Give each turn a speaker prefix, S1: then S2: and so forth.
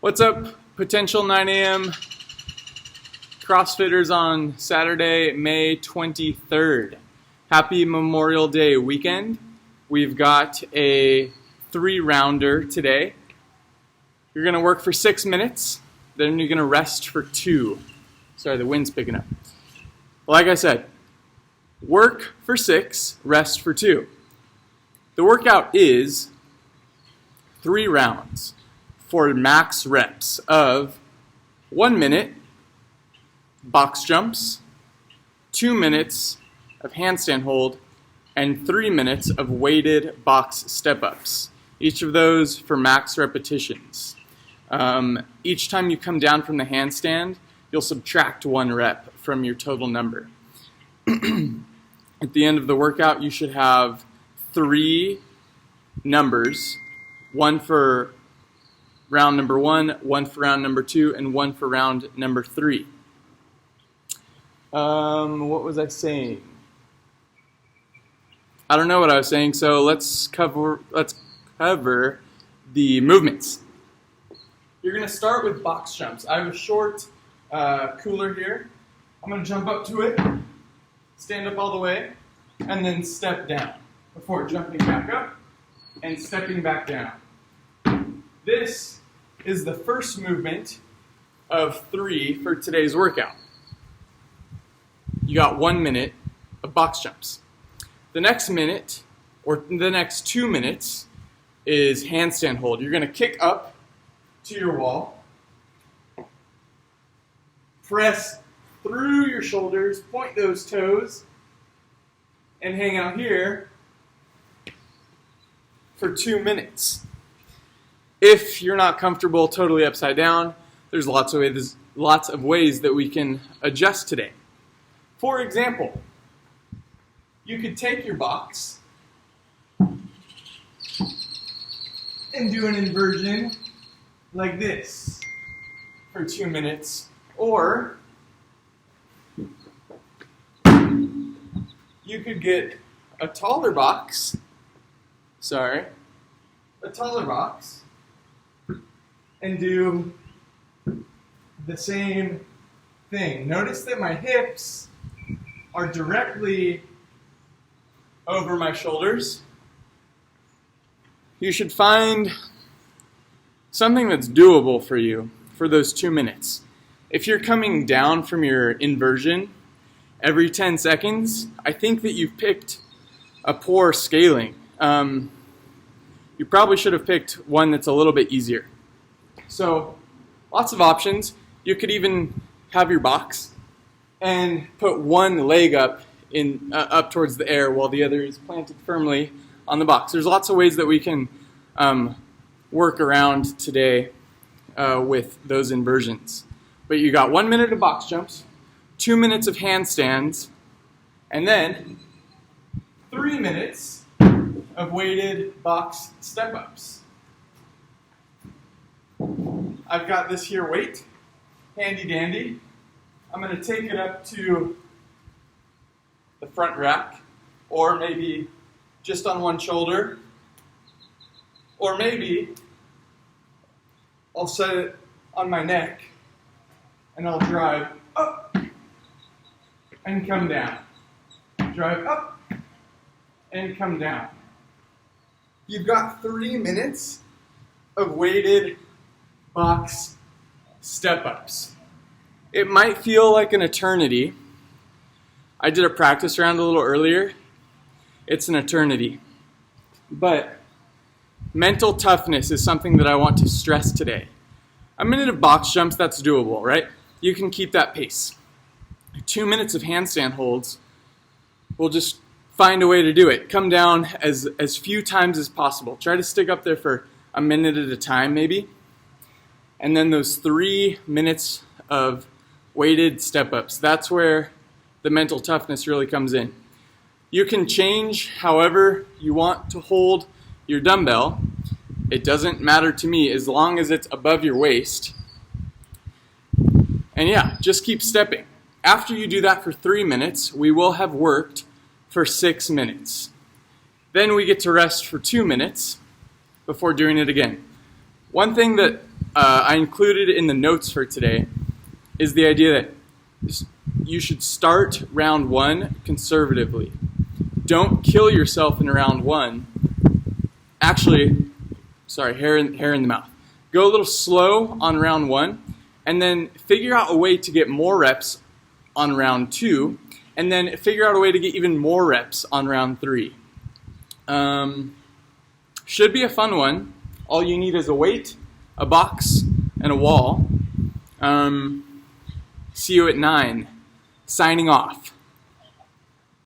S1: What's up, potential 9 a.m. CrossFitters on Saturday, May 23rd. Happy Memorial Day weekend. We've got a 3-rounder today. You're going to work for 6 minutes, then you're going to rest for 2. Sorry, the wind's picking up. Like I said, work for 6, rest for 2. The workout is 3 rounds for max reps of 1 minute box jumps, 2 minutes of handstand hold, and 3 minutes of weighted box step-ups. Each of those for max repetitions. Each time you come down from the handstand, you'll subtract 1 rep from your total number. At the end of the workout, you should have 3 numbers, 1 for round number 1, 1 for round number 2, and 1 for round number 3. What was I saying? I don't know what I was saying, so let's cover the movements. You're going to start with box jumps. I have a short cooler here. I'm going to jump up to it, stand up all the way, and then step down before jumping back up and stepping back down. This is the first movement of 3 for today's workout. You got 1 minute of box jumps. The next minute, or the next 2 minutes, is handstand hold. You're going to kick up to your wall, press through your shoulders, point those toes, and hang out here for 2 minutes. If you're not comfortable totally upside down, there's lots of ways that we can adjust today. For example, you could take your box and do an inversion like this for 2 minutes, or you could get a taller box, and do the same thing. Notice that my hips are directly over my shoulders. You should find something that's doable for you for those 2 minutes. If you're coming down from your inversion every 10 seconds, I think that you've picked a poor scaling. You probably should have picked one that's a little bit easier. So, lots of options. You could even have your box and put one leg up towards the air while the other is planted firmly on the box. There's lots of ways that we can work around today with those inversions. But you got 1 minute of box jumps, 2 minutes of handstands, and then 3 minutes of weighted box step-ups. I've got this here weight, handy dandy. I'm going to take it up to the front rack, or maybe just on one shoulder, or maybe I'll set it on my neck and I'll drive up and come down. Drive up and come down. You've got 3 minutes of weighted box step-ups. It might feel like an eternity. I did a practice round a little earlier. It's an eternity. But mental toughness is something that I want to stress today. A minute of box jumps, that's doable, right? You can keep that pace. 2 minutes of handstand holds, we'll just find a way to do it. Come down as few times as possible. Try to stick up there for a minute at a time, maybe. And then those 3 minutes of weighted step-ups. That's where the mental toughness really comes in. You can change however you want to hold your dumbbell. It doesn't matter to me as long as it's above your waist. And yeah, just keep stepping. After you do that for 3 minutes, we will have worked for 6 minutes. Then we get to rest for 2 minutes before doing it again. One thing that I included in the notes for today is the idea that you should start round one conservatively. Don't kill yourself in round one. Actually, hair in the mouth. Go a little slow on round one, and then figure out a way to get more reps on round two, and then figure out a way to get even more reps on round three. Should be a fun one. All you need is a weight, a box, and a wall. See you at 9. Signing off.